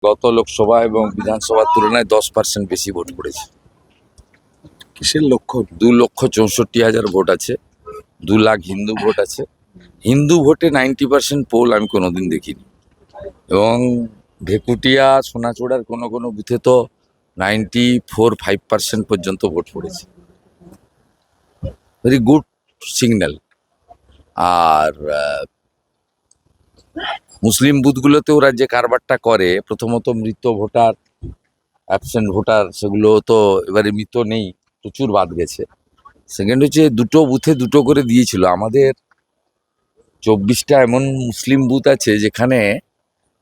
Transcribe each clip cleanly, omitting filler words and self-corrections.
গত লোকসভা এবং বিধানসভার তুলনায় 10% বেশি ভোট পড়েছে। কিসের লক্ষ্য? 2,64,000 ভোট আছে, 2 লাখ হিন্দু ভোট আছে। হিন্দু ভোটে 90% পোল আমি কোনোদিন দেখিনি, এবং ভেকুটিয়া সোনাচূড়ার কোনো কোনো বুথে তো 94-5% পর্যন্ত ভোট পড়েছে। Very good signal. আর মুসলিম বুথগুলোতে ওরা যে কারবারটা করে, প্রথমত মৃত ভোটার, অ্যাবসেন্ট ভোটার, সেগুলো তো এবারে মৃত নেই, প্রচুর বাদ গেছে। সেকেন্ড হচ্ছে, দুটো বুথে দুটো করে দিয়েছিল। আমাদের 24টা এমন মুসলিম বুথ আছে যেখানে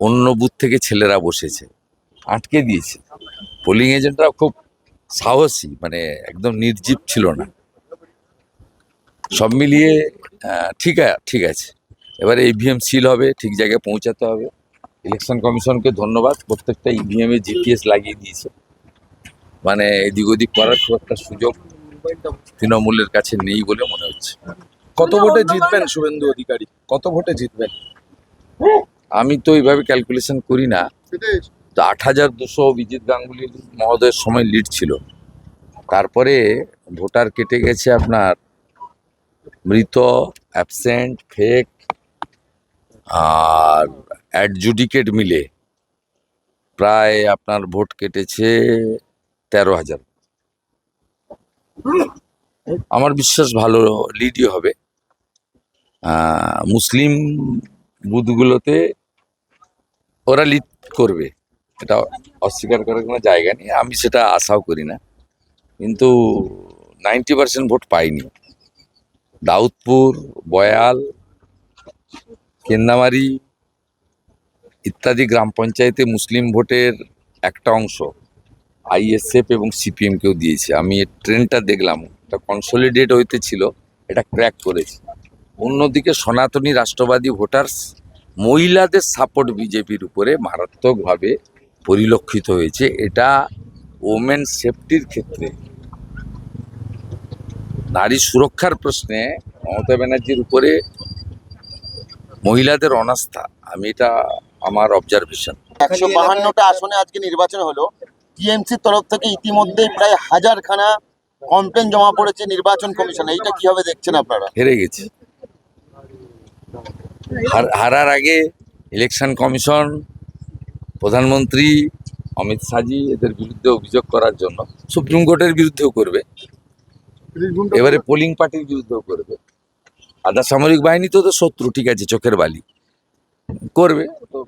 অন্য বুথ থেকে ছেলেরা বসেছে, আটকে দিয়েছে। পোলিং এজেন্টরা খুব সাহসী, মানে একদম নির্জীব ছিল না। সব মিলিয়ে ঠিক আছে। এবারে ইভিএম সিল হবে, ঠিক জায়গায় পৌঁছাতে হবে। ইলেকশন কমিশনকে ধন্যবাদ, প্রত্যেকটা ইভিএম এ জিপিএস লাগিয়ে দিয়েছে। মানে এদিক ওদিক করার খুব একটা সুযোগ তৃণমূলের কাছে নেই বলে মনে হচ্ছে। কত ভোটে জিতবেন শুভেন্দু অধিকারী? কত ভোটে জিতবেন? আমি তো এইভাবে ক্যালকুলেশন করি না। তো 8,200 অভিজিৎ গাঙ্গুলি মহোদয়ের সময় লিড ছিল, তারপরে ভোটার কেটে গেছে আপনার মৃত, অ্যাবসেন্ট, ফেক আর অ্যাডজুডিকেট মিলে প্রায় আপনার ভোট কেটেছে 13,000। আমার বিশ্বাস ভালো লিডই হবে। মুসলিম বুথগুলোতে ওরা লিড করবে, এটা অস্বীকার করার কোনো জায়গা নেই। আমি সেটা আশাও করি না, কিন্তু 90% ভোট পাইনি। দাউদপুর, বয়াল, কেন্দামারি ইত্যাদি গ্রাম পঞ্চায়েতে মুসলিম ভোটের একটা অংশ আইএসএফ এবং সিপিএমকেও দিয়েছে। আমি এই ট্রেনটা দেখলাম, এটা কনসলিডেট হইতে ছিল, এটা ক্র্যাক করেছে। অন্যদিকে সনাতনী রাষ্ট্রবাদী ভোটার্স, মহিলাদের সাপোর্ট বিজেপির উপরে মারাত্মকভাবে পরিলক্ষিত হয়েছে। এটা ওমেন সেফটির ক্ষেত্রে, নারী সুরক্ষার প্রশ্নে মমতা ব্যানার্জির উপরে মহিলাদের অনাস্থা, আমি এটা আমার অবজারভেশন। 152টা আসনে আজকে নির্বাচন হলো। টিএমসির তরফ থেকে ইতিমধ্যেই প্রায় 1000খানা কমপ্লেন জমা পড়েছে নির্বাচন কমিশনে। এইটা কিভাবে দেখছেন আপনারা? হেরে গেছি। হারার আগে ইলেকশন কমিশন, প্রধানমন্ত্রী অমিত শাহজি এদের বিরুদ্ধে অভিযোগ করার জন্য সুপ্রিম কোর্টের বিরুদ্ধেও করবে, এবারে পোলিং পার্টির বিরুদ্ধেও করবে। আধা সামরিক বাহিনী তো শত্রু, ঠিক আছে, চোখের বালি করবে।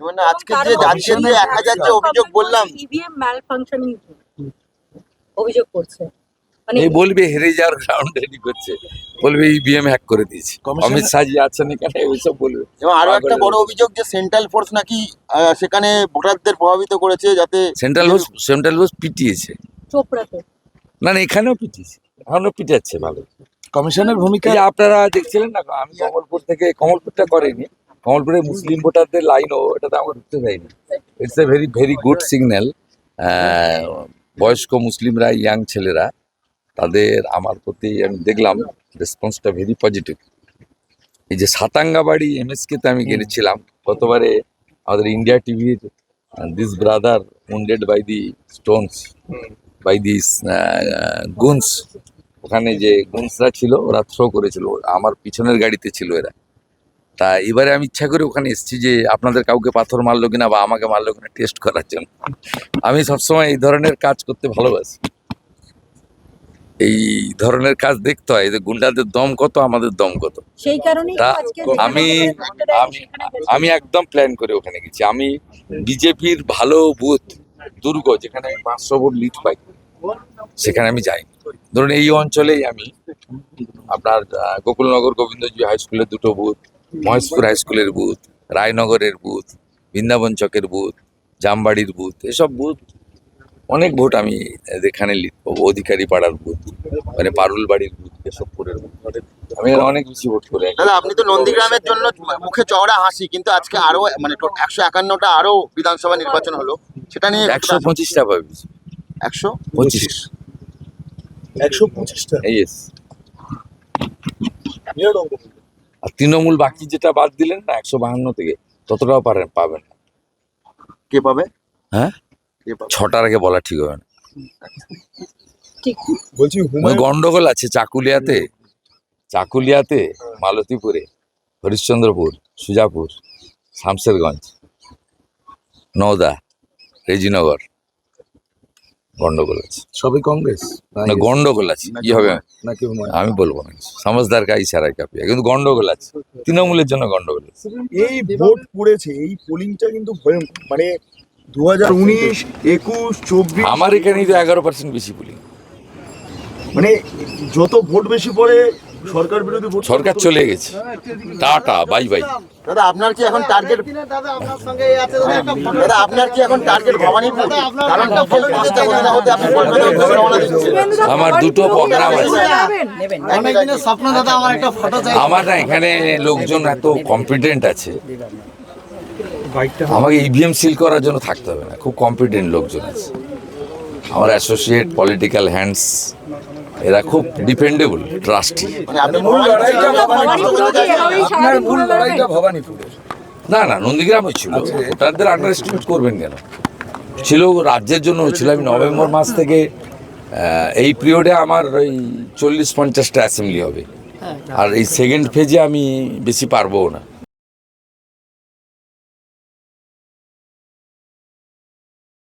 মানে আজকে যে 1000 যে অভিযোগ বললাম, ইভিএম ম্যালফাংশনিং অভিযোগ করছে, মানে এই বলবে হেরে যাওয়ার গ্রাউন্ড রেডি করছে, বলবে ইভিএম হ্যাক করে দিয়েছে, অমিত শাহজি আছেন এখানে, ওইসব বলবে। এবং আরো একটা বড় অভিযোগ যে সেন্ট্রাল ফোর্স নাকি সেখানে ভোটারদের প্রভাবিত করেছে, যাতে সেন্ট্রাল হোস পিটিয়েছে। চোপড়াতে না, এখানেও পিটিয়েছে, এখনো পিটাচ্ছে ভালো। কমিশনের ভূমিকা? এই যে আপনারা দেখছিলেন না, আমি কমলপুর থেকে, কমলপুরটা করেনি, কমলপুরে মুসলিম ভোটারদের লাইনও, এটাতে আমার ঢুকতে দেয়নি। It's a very very good signal. বয়স্ক মুসলিমরা, ইয়াং ছেলেরা, তাদের আমার প্রতি আমি দেখলাম রেসপন্সটা ভেরি পজিটিভ। এই যে সাতাঙ্গাবাড়ি এমএসকেতে আমি গেছিলাম গতবারে, আমাদের ইন্ডিয়া টিভির this brother wounded by the stones, by this guns, ওখানে যে গুনসরা ছিল ওরা থ্রো করেছিল, আমার পিছনের গাড়িতে ছিল এরা। তা এবারে আমি ইচ্ছা করে ওখানে এসেছি যে আপনাদের কাউকে পাথর মারলো কিনা বা আমাকে মারলো কিনা টেস্ট করার জন্য। আমি সবসময় এই ধরনের কাজ করতে ভালোবাসি, এই ধরনের কাজ দেখতে হয় যে গুন্ডাদের দম কত, আমাদের দম কত। সেই কারণেই তা আজকে আমি আমি একদম প্ল্যান করে ওখানে গেছি। আমি বিজেপির ভালো বুথ, দুর্গ, যেখানে আমি 500 ভোট লিড পাই, সেখানে আমি যাই। ধরুন এই অঞ্চলেই আমি আপনার গোকুলনগর গোবিন্দজি হাই স্কুলের 2টো বুথ, মহেশপুর হাই স্কুলের বুথ, রায়নগরের বুথ, বৃন্দাবন চকের বুথ, জামবাড়ির বুথ, এসব বুথ অনেক ভোট আমি এখানে লিড পাবো। অধিকারী পাড়ার বুথ, মানে পারুল বাড়ির বুথ, কেশবপুরের বুথ, আমি এখানে অনেক বেশি ভোট করে। দাদা আপনি তো নন্দীগ্রামের জন্য মুখে চওড়া হাসি, কিন্তু আজকে আরো মানে 151টা আরো বিধানসভা নির্বাচন হলো, সেটা নিয়ে 125টা পাবে, 125। 125টা? ইয়েস। আর তৃণমূল বাকি যেটা বাদ দিলেন না 152 থেকে, ততটাও পাবেন না। কে পাবে? হ্যাঁ, 6টার আগে বলা ঠিক হবে না। ঠিক বলছি হুমায়ুন গন্ডগোল আছে চাকুলিয়াতে, মালতীপুরে, হরিশ্চন্দ্রপুর, সুজাপুর, শামশেরগঞ্জ, নওদা, রেজিনগর গন্ডগোল আছে। সবই কংগ্রেস না, গন্ডগোল আছে, কি হবে নাকি হুমায়ুন? আমি বলবো না, সমজদার কা ইশারায় কাঁপিয়া, কিন্তু গন্ডগোল আছে, তৃণমূলের জন্য গন্ডগোল আছে। এই ভোট পড়েছে, এই পোলিংটা কিন্তু মানে 2019, 21, 24 আমার এখানেই তো 11% বেশি বলি, মানে যত ভোট বেশি পড়ে সরকার বিরোধী ভোট সরকার চলে গেছে, টাটা বাই বাই। দাদা আপনার কি এখন টার্গেট দাদা আপনার কি এখন টার্গেট ভবানীপুর? কারণ ডিফেন্স মিনিস্টার কোথাও হতে আপনি কলকাতার উদ্দেশ্যে রওনা দিচ্ছেন। আমার দুটো প্রোগ্রাম আছে। অনেক দিনের স্বপ্ন দাদা, আমার একটা ফটো চাই। আমার না এখানে লোকজন এত কম্পিটেন্ট আছে, আমাকে ইভিএম সিল করার জন্য থাকতে হবে না, খুব কম্পিটেন্ট লোকজন আছে আমার অ্যাসোসিয়েট, পলিটিক্যাল হ্যান্ডস, এরা খুব ডিপেন্ডেবল, ট্রাস্টি। মানে আপনি ভবানীপুরে আপনার মূল লড়াইটা ভবানীপুরে। না না, নন্দীগ্রামে ছিল, ভোটারদের আন্ডার এস্টিমেট করবেন কেন, ছিল রাজ্যের জন্য ছিল। আমি নভেম্বর মাস থেকে এই পিরিয়ডে আমার ওই 40-50টা অ্যাসেম্বলি হবে, আর এই সেকেন্ড ফেজে আমি বেশি পারবো না।